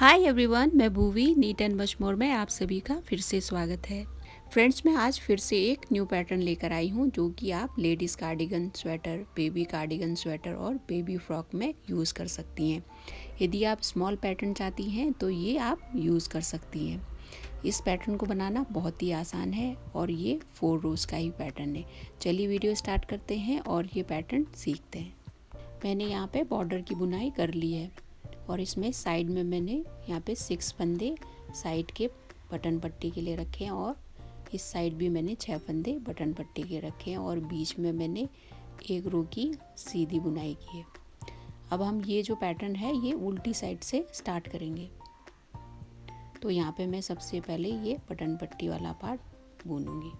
Hi everyone, मैं Bhuvi neat and much more में आप सभी का फिर से स्वागत है। फ्रेंड्स, मैं आज फिर से एक न्यू पैटर्न लेकर आई हूँ जो कि आप ladies cardigan sweater, baby cardigan sweater और बेबी फ्रॉक में यूज़ कर सकती हैं। यदि आप स्मॉल पैटर्न चाहती हैं तो ये आप यूज़ कर सकती हैं। इस पैटर्न को बनाना बहुत ही आसान है और ये 4 रोज़ का ही पैटर्न है। चलिए वीडियो स्टार्ट करते हैं और ये पैटर्न सीखते हैं। मैंने यहाँ पे बॉर्डर की बुनाई कर ली है और इसमें साइड में मैंने यहाँ पे 6 फंदे साइड के बटन पट्टी के लिए रखे हैं और इस साइड भी मैंने 6 फंदे बटन पट्टी के रखे हैं और बीच में मैंने एक रो की सीधी बुनाई की है। अब हम ये जो पैटर्न है ये उल्टी साइड से स्टार्ट करेंगे। तो यहाँ पे मैं सबसे पहले ये बटन पट्टी वाला पार्ट बुनूंगी।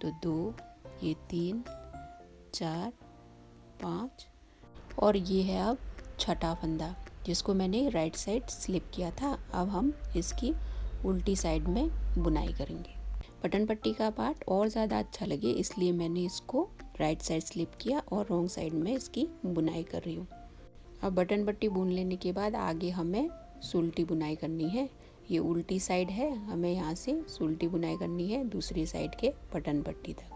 तो 2, ये 3, 4, 5 और ये है अब छठा फंदा जिसको मैंने राइट साइड स्लिप किया था। अब हम इसकी उल्टी साइड में बुनाई करेंगे। बटन पट्टी का पार्ट और ज़्यादा अच्छा लगे इसलिए मैंने इसको राइट साइड स्लिप किया और रॉन्ग साइड में इसकी बुनाई कर रही हूँ। अब बटन पट्टी बुन लेने के बाद आगे हमें सुलटी बुनाई करनी है। ये उल्टी साइड है, हमें यहाँ से सुलटी बुनाई करनी है दूसरी साइड के बटन पट्टी तक।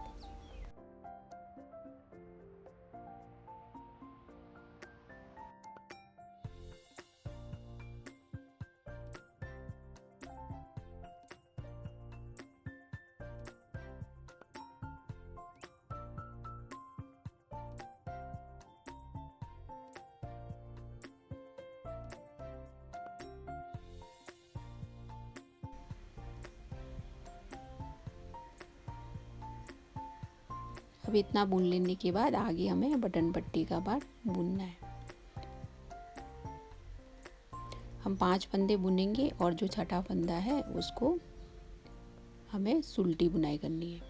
अब इतना बुन लेने के बाद आगे हमें बटन पट्टी का पार्ट बुनना है। हम 5 फंदे बुनेंगे और जो छठा फंदा है उसको हमें सुलटी बुनाई करनी है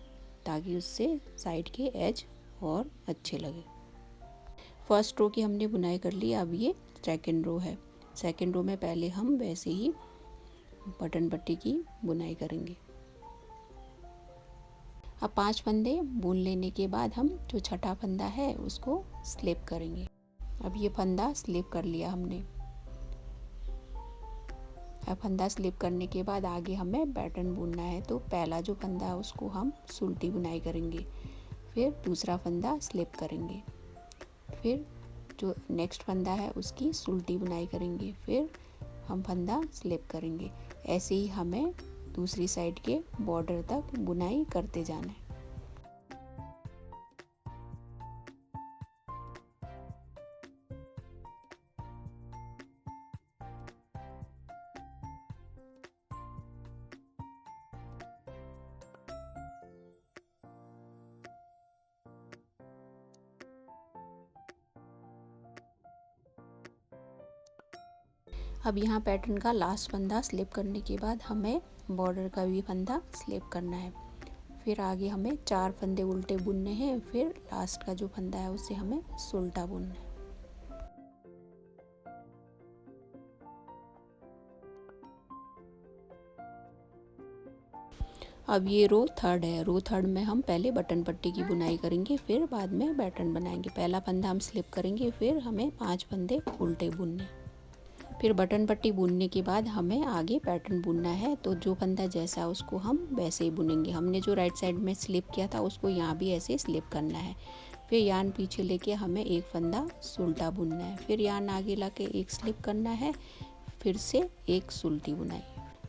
ताकि उससे साइड के एज और अच्छे लगे। फर्स्ट रो की हमने बुनाई कर ली। अब ये सेकंड रो है। सेकंड रो में पहले हम वैसे ही बटन पट्टी की बुनाई करेंगे। अब 5 फंदे बुन लेने के बाद हम जो छठा फंदा है उसको स्लिप करेंगे। अब ये फंदा स्लिप कर लिया हमने। अब फंदा स्लिप करने के बाद आगे हमें पैटर्न बुनना है। तो पहला जो फंदा है उसको हम सुलटी बुनाई करेंगे, फिर दूसरा फंदा स्लिप करेंगे, फिर जो नेक्स्ट फंदा है उसकी सुलटी बुनाई करेंगे, फिर हम फंदा स्लिप करेंगे। ऐसे ही हमें दूसरी साइड के बॉर्डर तक बुनाई करते जाना है। अब यहाँ पैटर्न का लास्ट फंदा स्लिप करने के बाद हमें बॉर्डर का भी फंदा स्लिप करना है। फिर आगे हमें 4 फंदे उल्टे बुनने हैं, फिर लास्ट का जो फंदा है उसे हमें सुलटा बुनना है। अब ये रो थर्ड है। रो थर्ड में हम पहले बटन पट्टी की बुनाई करेंगे, फिर बाद में पैटर्न बनाएंगे। पहला फंदा हम स्लिप करेंगे, फिर हमें 5 फंदे उल्टे बुनने, फिर बटन पट्टी बुनने के बाद हमें आगे पैटर्न बुनना है। तो जो फंदा जैसा उसको हम वैसे ही बुनेंगे। हमने जो राइट साइड में स्लिप किया था उसको यहाँ भी ऐसे स्लिप करना है। फिर यार्न पीछे लेके हमें एक फंदा सुलटा बुनना है, फिर यार्न आगे लाके एक स्लिप करना है, फिर से एक सुलटी बुनाई,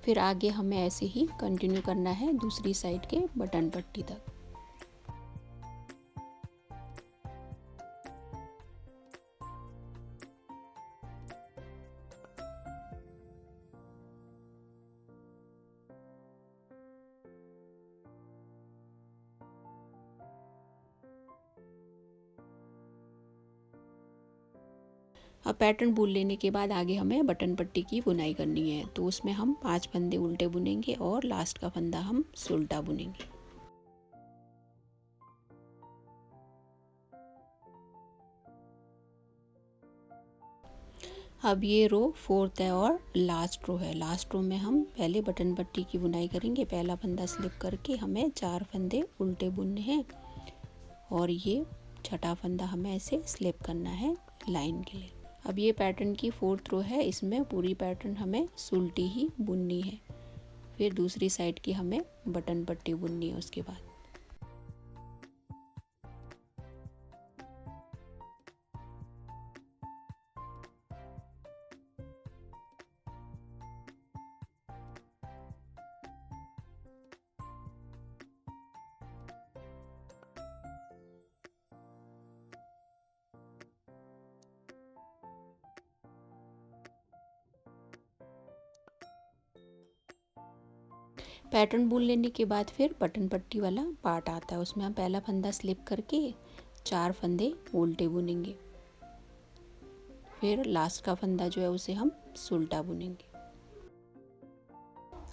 फिर आगे हमें ऐसे ही कंटिन्यू करना है दूसरी साइड के बटन पट्टी तक। अब पैटर्न बुन लेने के बाद आगे हमें बटन पट्टी की बुनाई करनी है। तो उसमें हम 5 फंदे उल्टे बुनेंगे और लास्ट का फंदा हम सुलटा बुनेंगे। अब ये रो फोर्थ है और लास्ट रो है। लास्ट रो में हम पहले बटन पट्टी की बुनाई करेंगे। पहला फंदा स्लिप करके हमें 4 फंदे उल्टे बुनने हैं और ये छठा फंदा हमें ऐसे स्लिप करना है लाइन के लिए। अब ये पैटर्न की 4th रो है, इसमें पूरी पैटर्न हमें उल्टी ही बुननी है। फिर दूसरी साइड की हमें बटन पट्टी बुननी है उसके बाद। पैटर्न बुन लेने के बाद फिर बटन पट्टी वाला पार्ट आता है, उसमें हम पहला फंदा स्लिप करके 4 फंदे उल्टे बुनेंगे। फिर लास्ट का फंदा जो है उसे हम उल्टा बुनेंगे।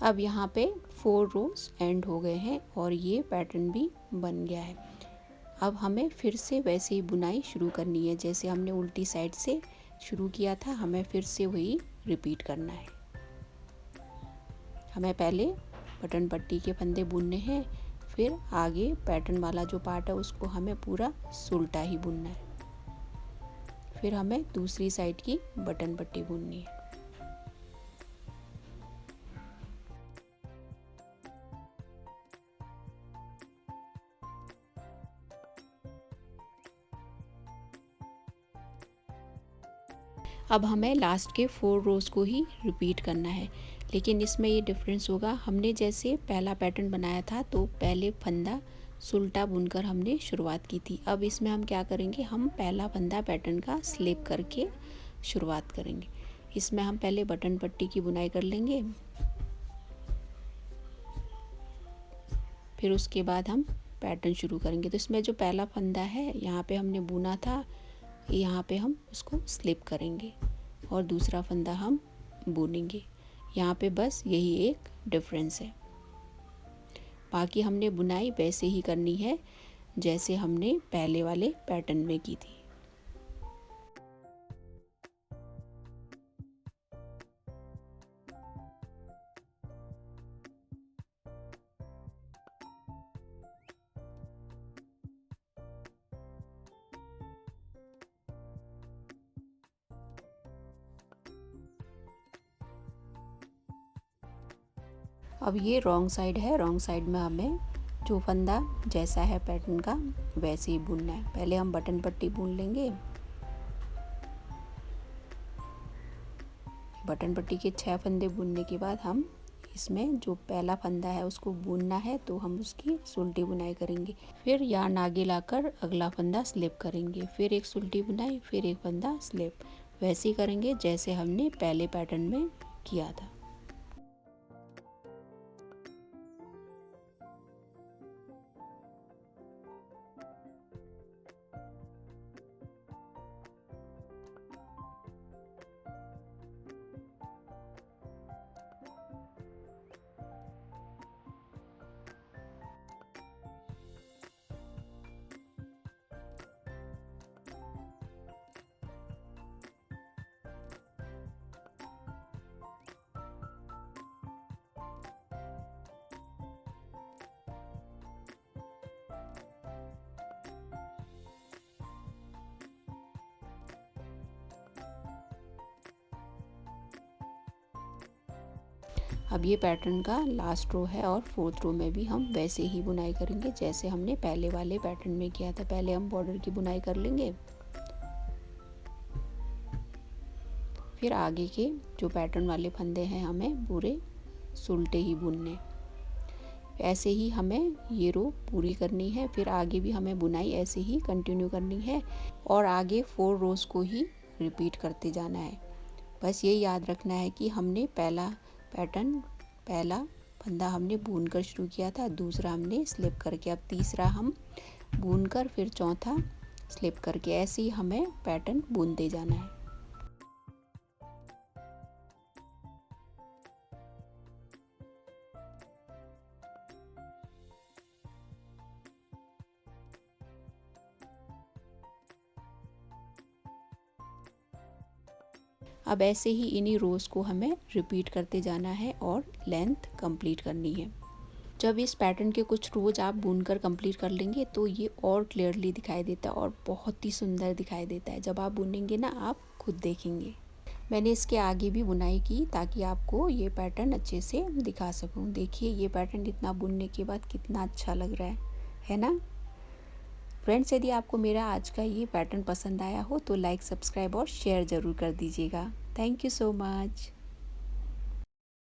अब यहाँ पे 4 रोज एंड हो गए हैं और ये पैटर्न भी बन गया है। अब हमें फिर से वैसे ही बुनाई शुरू करनी है, जैसे हमने उल्टी साइड से शुरू किया था, हमें फिर से वही रिपीट करना है। हमें पहले बटन पट्टी के फंदे बुनने हैं, फिर आगे पैटर्न वाला जो पार्ट है उसको हमें पूरा उल्टा ही बुनना है। फिर हमें दूसरी साइड की बटन पट्टी बुननी है। अब हमें लास्ट के 4 रोज़ को ही रिपीट करना है, लेकिन इसमें ये डिफरेंस होगा, हमने जैसे पहला पैटर्न बनाया था तो पहले फंदा उल्टा बुनकर हमने शुरुआत की थी। अब इसमें हम क्या करेंगे, हम पहला फंदा पैटर्न का स्लिप करके शुरुआत करेंगे। इसमें हम पहले बटन पट्टी की बुनाई कर लेंगे, फिर उसके बाद हम पैटर्न शुरू करेंगे। तो इसमें जो पहला फंदा है यहाँ पे हमने बुना था, यहाँ पे हम उसको स्लिप करेंगे और दूसरा फंदा हम बुनेंगे। यहाँ पे बस यही एक डिफरेंस है, बाकी हमने बुनाई वैसे ही करनी है जैसे हमने पहले वाले पैटर्न में की थी। अब ये रॉन्ग साइड है, रॉन्ग साइड में हमें जो फंदा जैसा है पैटर्न का वैसे ही बुनना है। पहले हम बटन पट्टी बुन लेंगे। बटन पट्टी के 6 फंदे बुनने के बाद हम इसमें जो पहला फंदा है उसको बुनना है, तो हम उसकी उल्टी बुनाई करेंगे। फिर यार्न आगे लाकर अगला फंदा स्लिप करेंगे, फिर एक उल्टी बुनाई, फिर एक फंदा स्लिप। वैसे ही करेंगे जैसे हमने पहले पैटर्न में किया था। अब ये पैटर्न का लास्ट रो है और 4th रो में भी हम वैसे ही बुनाई करेंगे जैसे हमने पहले वाले पैटर्न में किया था। पहले हम बॉर्डर की बुनाई कर लेंगे, फिर आगे के जो पैटर्न वाले फंदे हैं हमें पूरे उल्टे ही बुनने। ऐसे ही हमें ये रो पूरी करनी है, फिर आगे भी हमें बुनाई ऐसे ही कंटिन्यू करनी है और आगे 4 रोज को ही रिपीट करते जाना है। बस ये याद रखना है कि हमने पहला पैटर्न, पहला फंदा हमने बुन कर शुरू किया था, दूसरा हमने स्लिप करके, अब तीसरा हम बुन कर, फिर चौथा स्लिप करके, ऐसे ही हमें पैटर्न बुनते जाना है। अब ऐसे ही इन्हीं रोज़ को हमें रिपीट करते जाना है और लेंथ कंप्लीट करनी है। जब इस पैटर्न के कुछ रोज आप बुनकर कंप्लीट कर लेंगे तो ये और क्लियरली दिखाई देता है और बहुत ही सुंदर दिखाई देता है। जब आप बुनेंगे ना, आप खुद देखेंगे। मैंने इसके आगे भी बुनाई की ताकि आपको ये पैटर्न अच्छे से दिखा सकूं। देखिए ये पैटर्न इतना बुनने के बाद कितना अच्छा लग रहा है ना। फ्रेंड्स, यदि आपको मेरा आज का ये पैटर्न पसंद आया हो तो लाइक, सब्सक्राइब और शेयर ज़रूर कर दीजिएगा। Thank you so much.